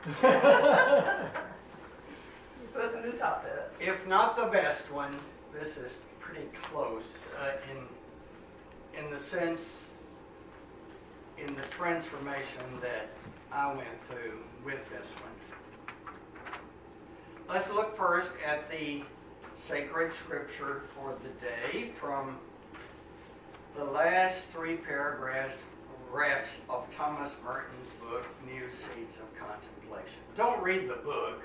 So it's in the top list. If not the best one, this is pretty close in the sense, in the transformation that I went through with this one. Let's look first at the sacred scripture for the day from the last three paragraphs of Thomas Merton's book, New Seeds of Contemplation. Don't read the book,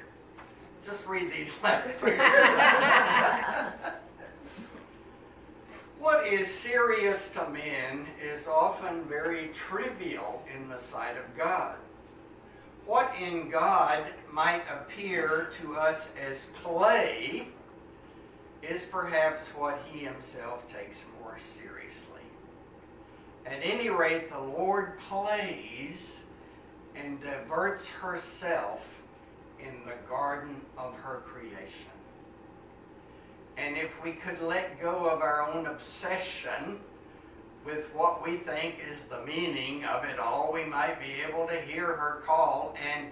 just read these last three paragraphs. What is serious to men is often very trivial in the sight of God. What in God might appear to us as play is perhaps what he himself takes more seriously. At any rate, the Lord plays and diverts herself in the garden of her creation. And if we could let go of our own obsession with what we think is the meaning of it all, we might be able to hear her call and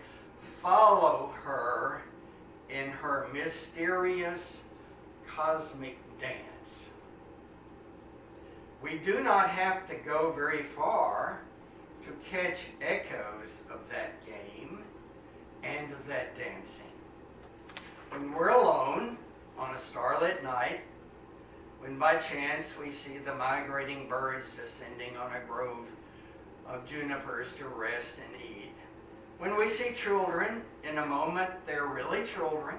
follow her in her mysterious cosmic dance. We do not have to go very far to catch echoes of that game and of that dancing. When we're alone on a starlit night, when by chance we see the migrating birds descending on a grove of junipers to rest and eat, when we see children, in a moment they're really children,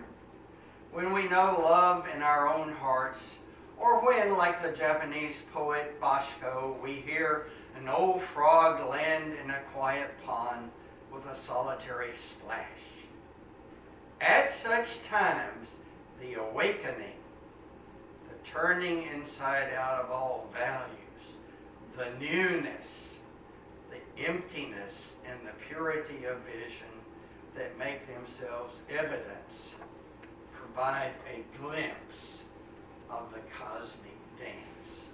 when we know love in our own hearts, or when, like the Japanese poet Bashko, we hear an old frog land in a quiet pond with a solitary splash. At such times, the awakening, the turning inside out of all values, the newness, the emptiness, and the purity of vision that make themselves evidence provide a glimpse of the cosmic dance.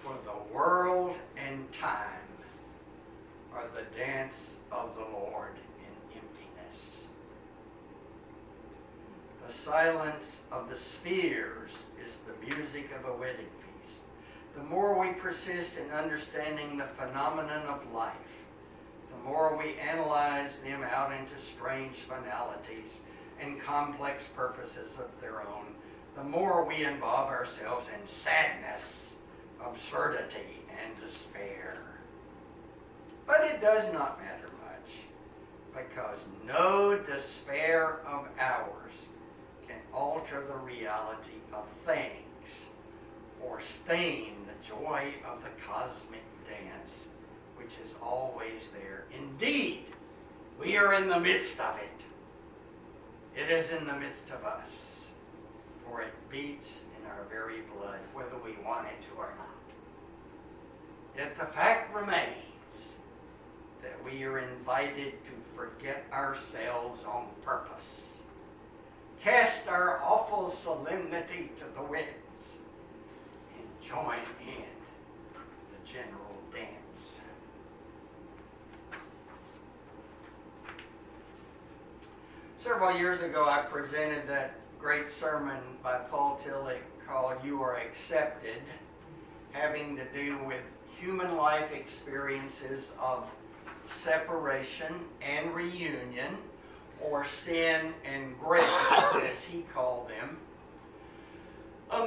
For the world and time are the dance of the Lord in emptiness. The silence of the spheres is the music of a wedding feast. The more we persist in understanding the phenomenon of life, the more we analyze them out into strange finalities and complex purposes of their own, the more we involve ourselves in sadness, absurdity, and despair. But it does not matter much, because no despair of ours can alter the reality of things or stain the joy of the cosmic dance, which is always there. Indeed, we are in the midst of it. It is in the midst of us, for it beats in our very blood, whether we want it to or not. Yet the fact remains that we are invited to forget ourselves on purpose, cast our awful solemnity to the winds, and join in the general dance. Several years ago, I presented that great sermon by Paul Tillich called "You Are Accepted," having to do with human life experiences of separation and reunion, or sin and grace, as he called them.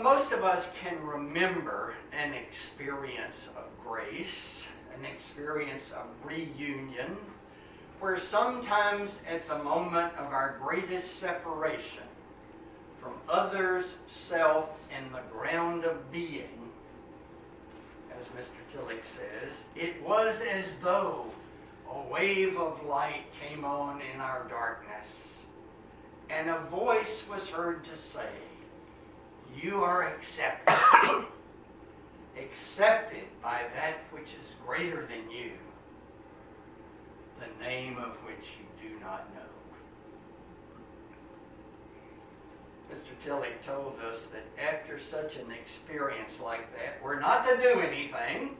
Most of us can remember an experience of grace, an experience of reunion, where sometimes at the moment of our greatest separation from others, self, and the ground of being, as Mr. Tillich says, it was as though a wave of light came on in our darkness, and a voice was heard to say, "You are accepted," accepted by that which is greater than you, the name of which you do not know. Mr. Tillich told us that after such an experience like that, we're not to do anything,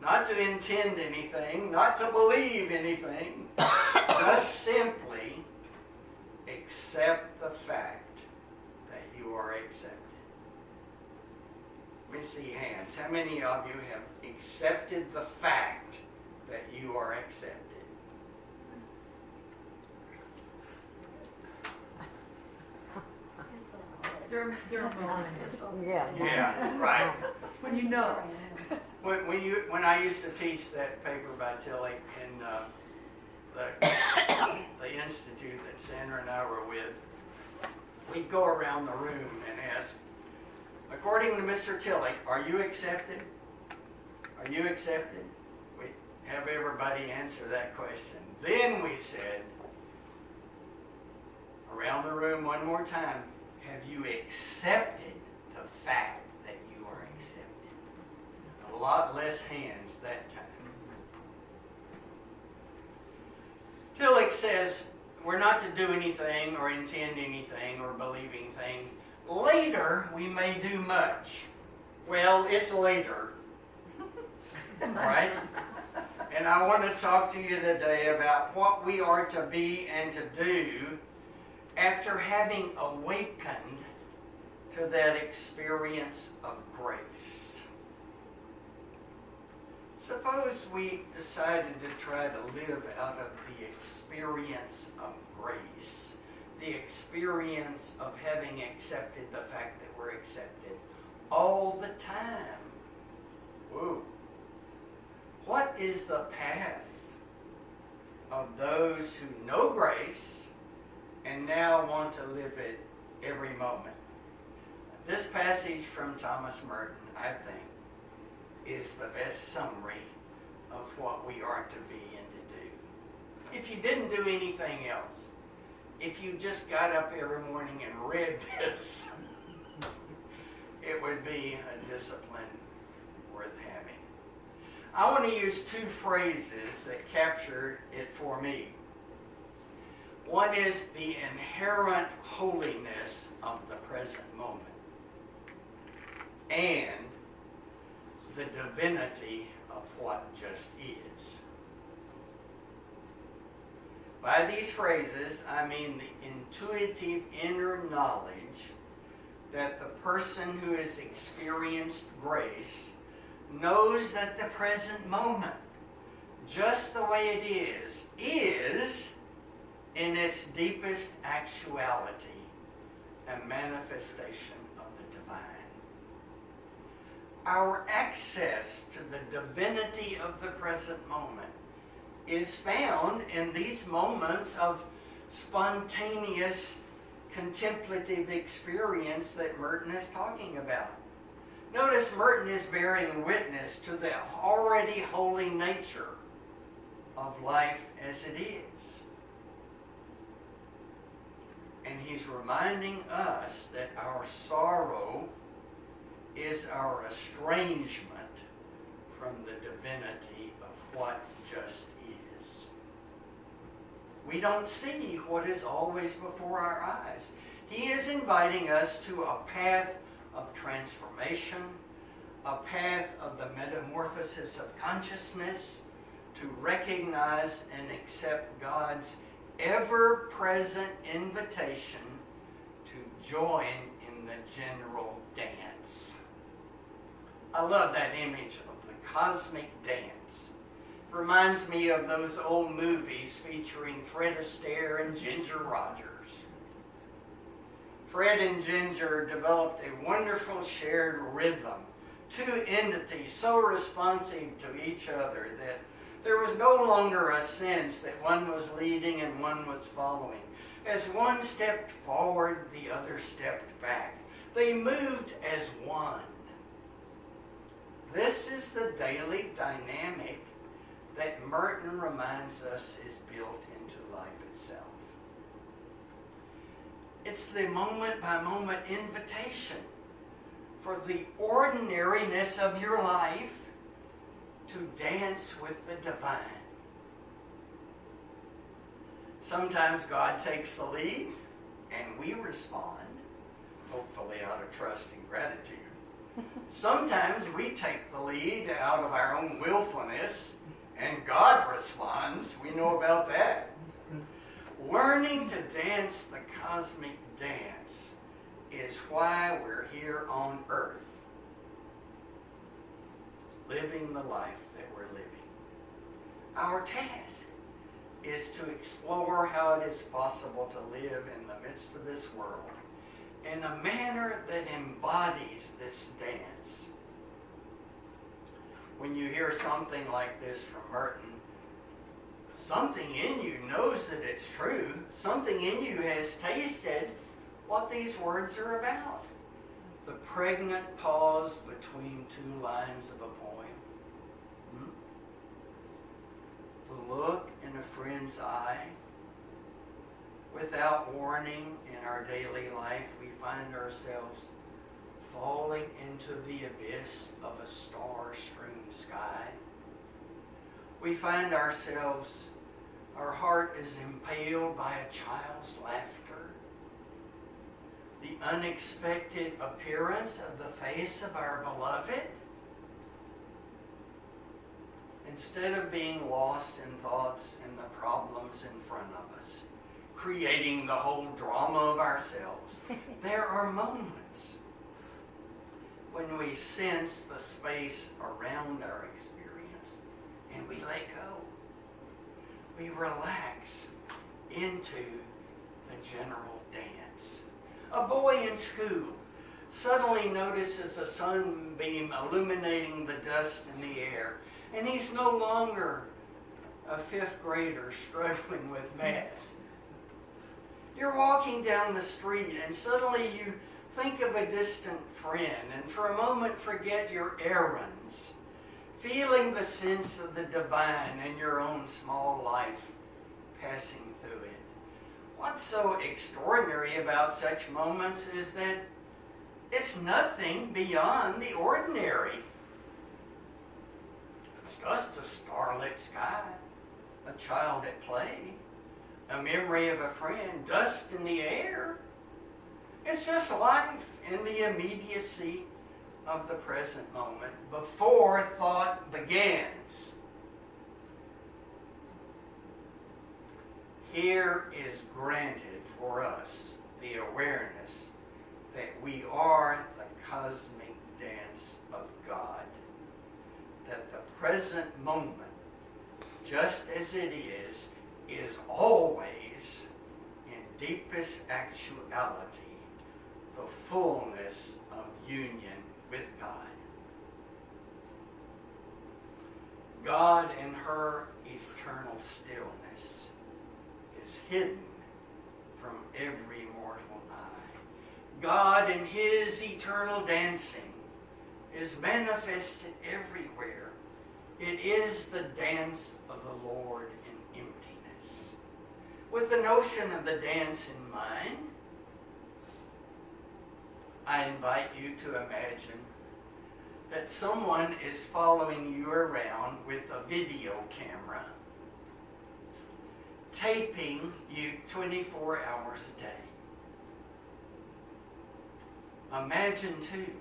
not to intend anything, not to believe anything, just simply accept the fact that you are accepted. Let me see hands. How many of you have accepted the fact that you are accepted? There are moments Yeah, right. when you know. When I used to teach that paper by Tilly in the institute that Sandra and I were with, we'd go around the room and ask, according to Mr. Tillich, are you accepted? Are you accepted? We'd have everybody answer that question. Then we said, around the room one more time, have you accepted the fact that you are accepted? A lot less hands that time. Tillich says we're not to do anything or intend anything or believe anything. Later, we may do much. Well, it's later. Right? And I want to talk to you today about what we are to be and to do after having awakened to that experience of grace. Suppose we decided to try to live out of the experience of grace, the experience of having accepted the fact that we're accepted all the time. Whoa. What is the path of those who know grace and now want to live it every moment? This passage from Thomas Merton, I think, is the best summary of what we are to be and to do. If you didn't do anything else, if you just got up every morning and read this, it would be a discipline worth having. I want to use two phrases that capture it for me. One is the inherent holiness of the present moment, and the divinity of what just is. By these phrases, I mean the intuitive inner knowledge that the person who has experienced grace knows that the present moment, just the way it is in its deepest actuality a manifestation of the divine. Our access to the divinity of the present moment is found in these moments of spontaneous contemplative experience that Merton is talking about. Notice Merton is bearing witness to the already holy nature of life as it is. And he's reminding us that our sorrow is our estrangement from the divinity of what just is. We don't see what is always before our eyes. He is inviting us to a path of transformation, a path of the metamorphosis of consciousness, to recognize and accept God's ever-present invitation to join in the general dance. I love that image of the cosmic dance. Reminds me of those old movies featuring Fred Astaire and Ginger Rogers. Fred and Ginger developed a wonderful shared rhythm, two entities so responsive to each other that there was no longer a sense that one was leading and one was following. As one stepped forward, the other stepped back. They moved as one. This is the daily dynamic that Merton reminds us is built into life itself. It's the moment-by-moment invitation for the ordinariness of your life to dance with the divine. Sometimes God takes the lead and we respond, hopefully out of trust and gratitude. Sometimes we take the lead out of our own willfulness and God responds. We know about that. Learning to dance the cosmic dance is why we're here on earth, living the life that we're living. Our task is to explore how it is possible to live in the midst of this world in a manner that embodies this dance. When you hear something like this from Merton, something in you knows that it's true. Something in you has tasted what these words are about. The pregnant pause between two lines of a poem. The look in a friend's eye. Without warning, in our daily life, we find ourselves falling into the abyss of a star-strewn sky. We find ourselves, our heart is impaled by a child's laughter. The unexpected appearance of the face of our beloved. Instead of being lost in thoughts and the problems in front of us, creating the whole drama of ourselves, there are moments when we sense the space around our experience and we let go. We relax into the general dance. A boy in school suddenly notices a sunbeam illuminating the dust in the air, and he's no longer a fifth grader struggling with math. You're walking down the street and suddenly you think of a distant friend and for a moment forget your errands, feeling the sense of the divine in your own small life passing through it. What's so extraordinary about such moments is that it's nothing beyond the ordinary. It's just a starlit sky, a child at play, a memory of a friend, dust in the air. It's just life in the immediacy of the present moment before thought begins. Here is granted for us the awareness that we are the cosmic dance of God, that the present moment, just as it is always, in deepest actuality, the fullness of union with God. God in her eternal stillness is hidden from every mortal eye. God in his eternal dancing is manifested everywhere. It is the dance of the Lord in emptiness. With the notion of the dance in mind, I invite you to imagine that someone is following you around with a video camera, taping you 24 hours a day. Imagine, too,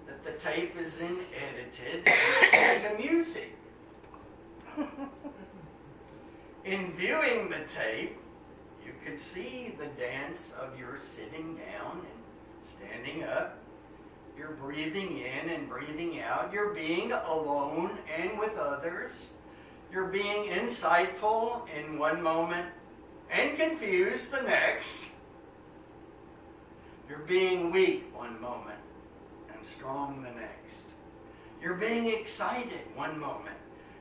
that the tape is then edited into music. In viewing the tape, you could see the dance of your sitting down and standing up. You're breathing in and breathing out. You're being alone and with others. You're being insightful in one moment and confused the next. You're being weak one moment and strong the next. You're being excited one moment.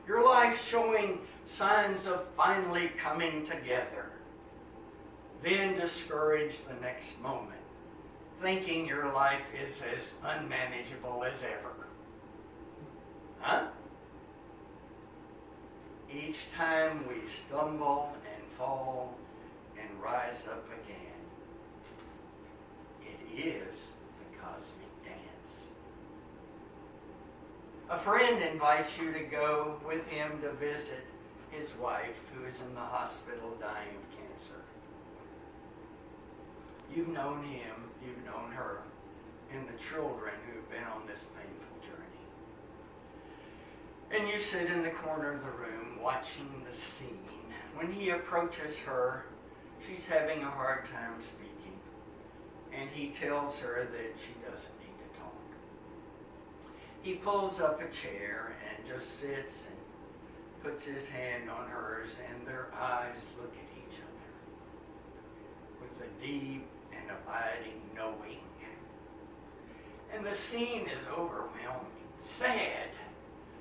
Your life showing signs of finally coming together. Then discouraged the next moment, thinking your life is as unmanageable as ever. Huh? Each time we stumble and fall and rise up again, it is the cosmic dance. A friend invites you to go with him to visit his wife who is in the hospital dying of cancer. You've known him, you've known her, and the children who've been on this painful journey. And you sit in the corner of the room watching the scene when he approaches her she's having a hard time speaking, and he tells her that she doesn't need to talk. He pulls up a chair and just sits and puts his hand on hers, and their eyes look at each other with a deep and abiding knowing. And the scene is overwhelming, sad,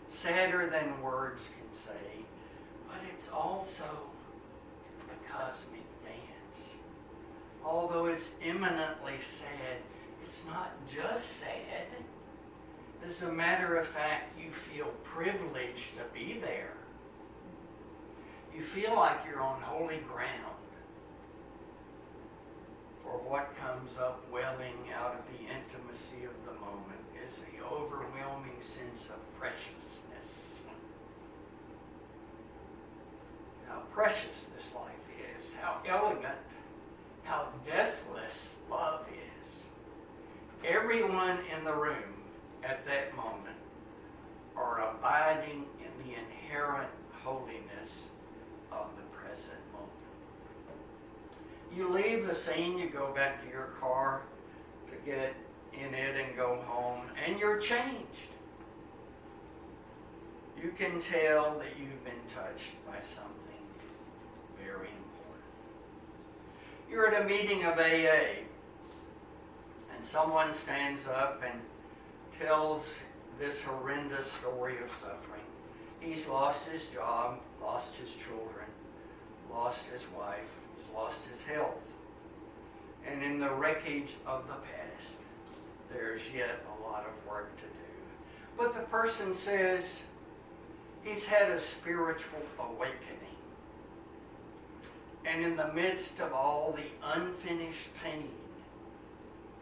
sadder than words can say, but it's also a cosmic dance. Although it's eminently sad, it's not just sad. As a matter of fact, you feel privileged to be there. You feel like you're on holy ground. For what comes up welling out of the intimacy of the moment is the overwhelming sense of preciousness. How precious this life is, how elegant, how deathless love is. Everyone in the room at that moment are abiding in the inherent holiness of the present moment. You leave the scene, you go back to your car to get in it and go home, and you're changed. You can tell that you've been touched by something very important. You're at a meeting of AA, and someone stands up and tells this horrendous story of suffering. He's lost his job, lost his children, lost his wife, he's lost his health. And in the wreckage of the past, there's yet a lot of work to do. But the person says he's had a spiritual awakening. And in the midst of all the unfinished pain,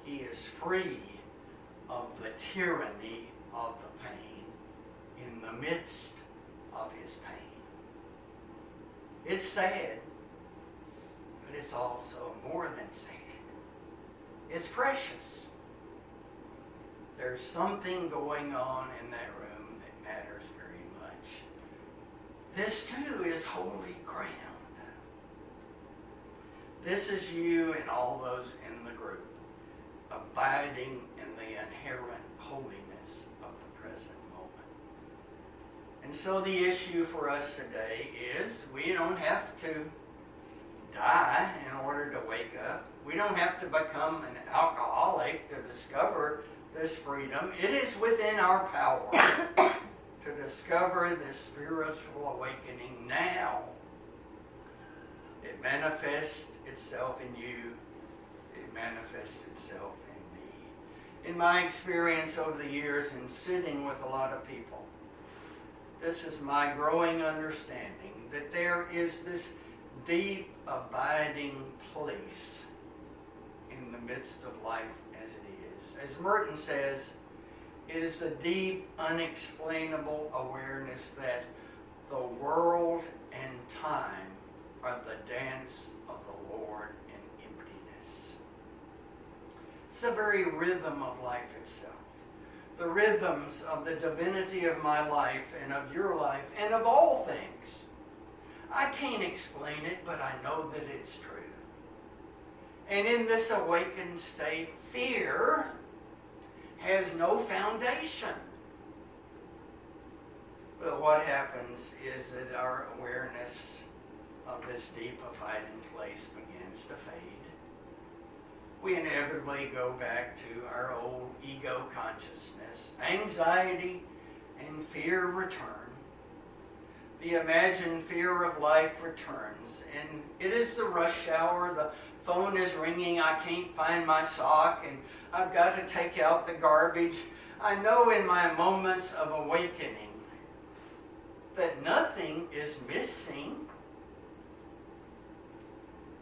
he is free of the tyranny of the pain in the midst of his pain. It's sad, but it's also more than sad. It's precious. There's something going on in that room that matters very much. This too is holy ground. This is you and all those in the group, abiding in the inherent holiness of the present moment. And so the issue for us today is we don't have to die in order to wake up. We don't have to become an alcoholic to discover this freedom. It is within our power to discover this spiritual awakening now. It manifests itself in you. It manifests itself in me. In my experience over the years in sitting with a lot of people, this is my growing understanding that there is this deep, abiding place in the midst of life as it is. As Merton says, it is a deep, unexplainable awareness that the world and time are the dance of the Lord in emptiness. It's the very rhythm of life itself. The rhythms of the divinity of my life and of your life and of all things. I can't explain it, but I know that it's true. And in this awakened state, fear has no foundation. But what happens is that our awareness of this deep abiding place begins to fade. We inevitably go back to our old ego consciousness. Anxiety and fear return. The imagined fear of life returns, and it is the rush hour. The phone is ringing. I can't find my sock, and I've got to take out the garbage. I know in my moments of awakening that nothing is missing.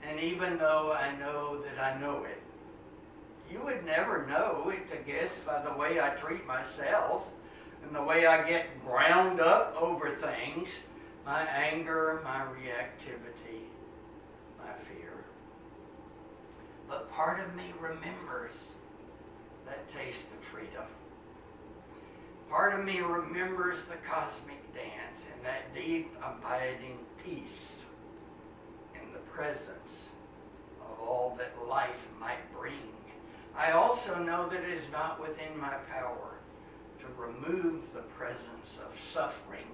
And even though I know that I know it, you would never know it to guess by the way I treat myself and the way I get ground up over things, my anger, my reactivity, my fear. But part of me remembers that taste of freedom. Part of me remembers the cosmic dance and that deep, abiding peace in the presence all that life might bring. I also know that it is not within my power to remove the presence of suffering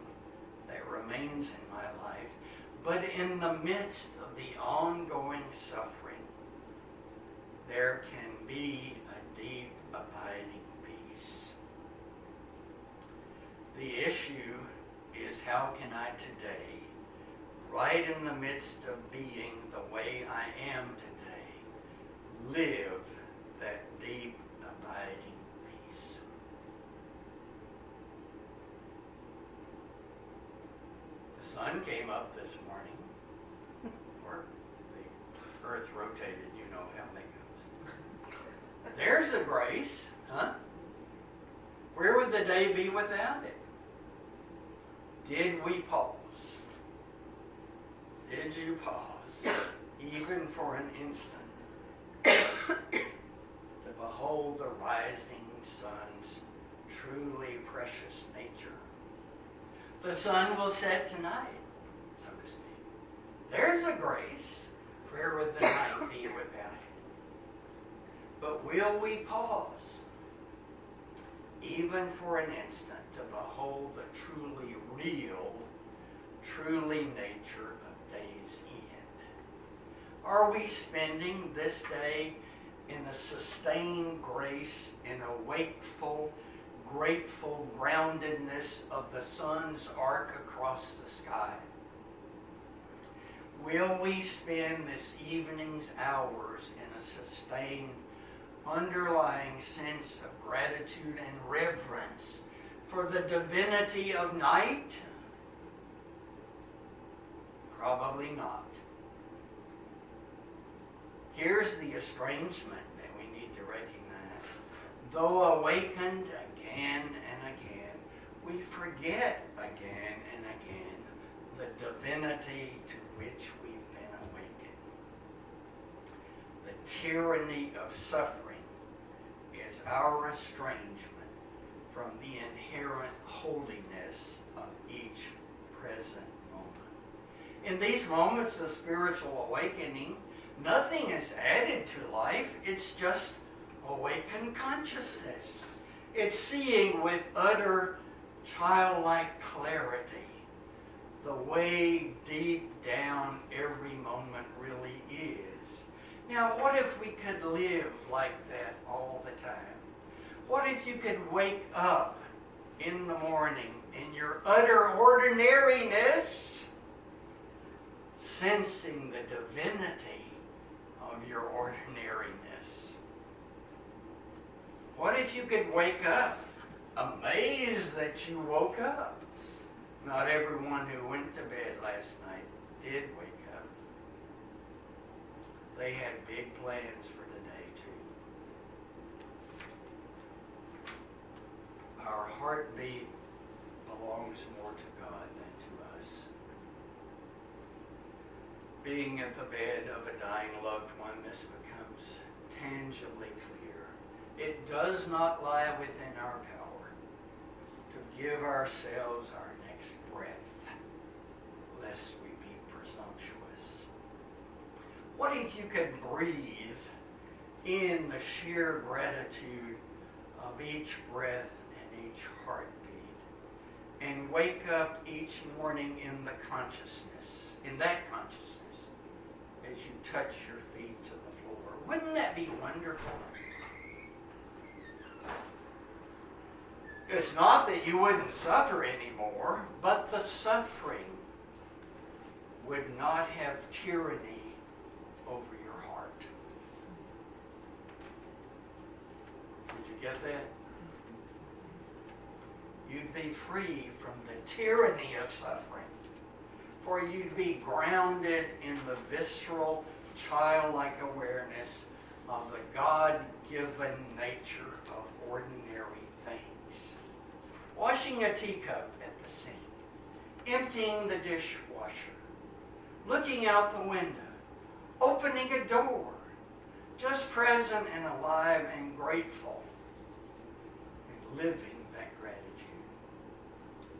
that remains in my life, but in the midst of the ongoing suffering, there can be a deep, abiding peace. The issue is, how can I today, right in the midst of being the way I am today, live that deep, abiding peace? The sun came up this morning, or the earth rotated, you know how that goes. There's a grace, huh? Where would the day be without it? Did we pause? Did you pause, even for an instant, to behold the rising sun's truly precious nature? The sun will set tonight, so to speak. There's a grace. Where would the night be without it? But will we pause, even for an instant, to behold the truly real, truly nature of day's end? Are we spending this day in a sustained grace, in a wakeful, grateful groundedness of the sun's arc across the sky? Will we spend this evening's hours in a sustained, underlying sense of gratitude and reverence for the divinity of night? Probably not. Here's the estrangement that we need to recognize. Though awakened again and again, we forget again and again the divinity to which we've been awakened. The tyranny of suffering is our estrangement from the inherent holiness of each present moment. In these moments of spiritual awakening, nothing is added to life. It's just awakened consciousness. It's seeing with utter childlike clarity the way deep down every moment really is. Now, what if we could live like that all the time? What if you could wake up in the morning in your utter ordinariness, sensing the divinity of your ordinariness? What if you could wake up amazed that you woke up? Not everyone who went to bed last night did wake up. They had big plans for today too. Our heartbeat belongs more to God than to us. Being at the bed of a dying loved one, this becomes tangibly clear. It does not lie within our power to give ourselves our next breath, lest we be presumptuous. What if you could breathe in the sheer gratitude of each breath and each heartbeat, and wake up each morning in the consciousness, in that consciousness, as you touch your feet to the floor? Wouldn't that be wonderful? It's not that you wouldn't suffer anymore, but the suffering would not have tyranny over your heart. Did you get that? You'd be free from the tyranny of suffering, for you'd be grounded in the visceral, childlike awareness of the God-given nature of ordinary things. Washing a teacup at the sink, emptying the dishwasher, looking out the window, opening a door, just present and alive and grateful, and living that gratitude.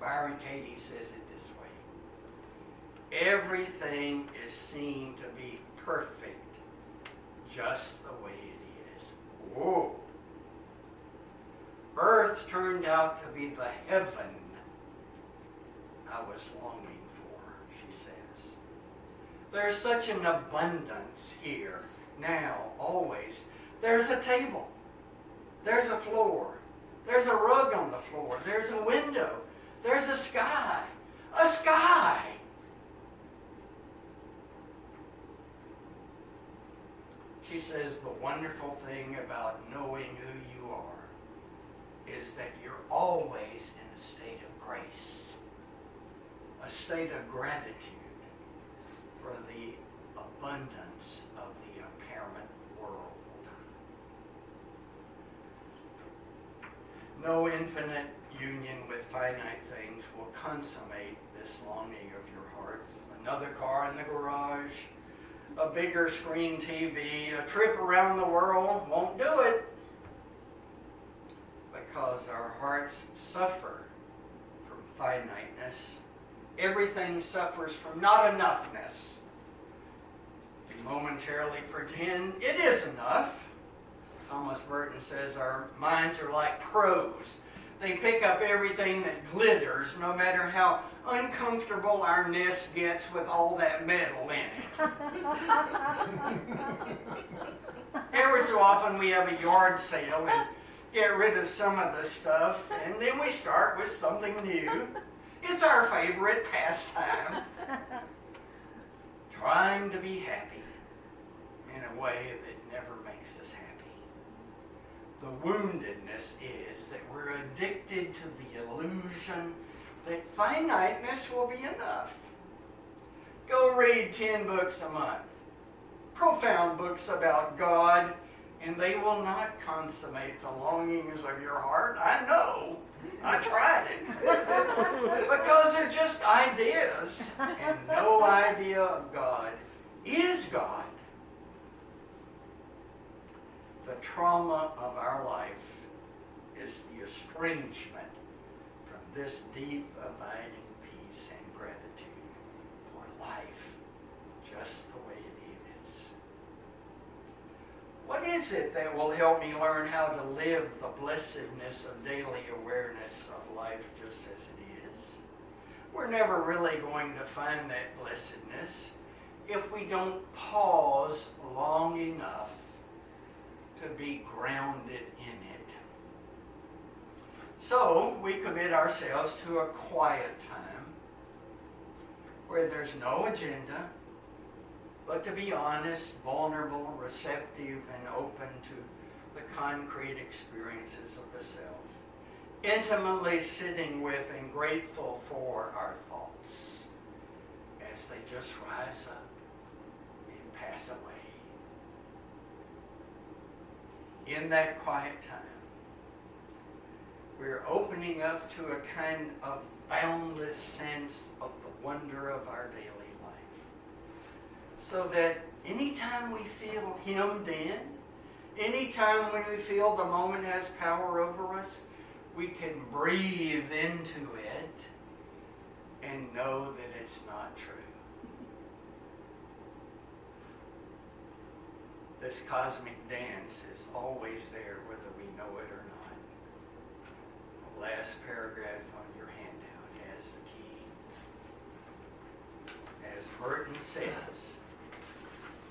Byron Katie says it this way: everything is seen to be perfect just the way it is. Whoa. Earth turned out to be the heaven I was longing for, she says. There's such an abundance here, now, always. There's a table. There's a floor. There's a rug on the floor. There's a window. There's a sky. A sky! She says the wonderful thing about knowing who you are is that you're always in a state of grace, a state of gratitude for the abundance of the apparent world. No infinite union with finite things will consummate this longing of your heart. Another car in the garage, a bigger screen TV, a trip around the world won't do it, because our hearts suffer from finiteness. Everything suffers from not enoughness. We momentarily pretend it is enough. Thomas Burton says our minds are like crows. They pick up everything that glitters, no matter how uncomfortable our nest gets with all that metal in it. Every so often we have a yard sale and get rid of some of the stuff, and then we start with something new. It's our favorite pastime. Trying to be happy in a way that never makes us happy. The woundedness is that we're addicted to the illusion that finiteness will be enough. Go read 10 books a month, profound books about God, and they will not consummate the longings of your heart. I know. I tried it. Because they're just ideas, and no idea of God is God. The trauma of our life is the estrangement from this deep, abiding peace and gratitude for life just the way it is. What is it that will help me learn how to live the blessedness of daily awareness of life just as it is? We're never really going to find that blessedness if we don't pause long enough to be grounded in it. So we commit ourselves to a quiet time where there's no agenda, but to be honest, vulnerable, receptive, and open to the concrete experiences of the self. Intimately sitting with and grateful for our thoughts as they just rise up and pass away. In that quiet time, we're opening up to a kind of boundless sense of the wonder of our daily life. So that anytime we feel hemmed in, anytime when we feel the moment has power over us, we can breathe into it and know that it's not true. This cosmic dance is always there whether we know it or not. The last paragraph on your handout has the key. As Burton says,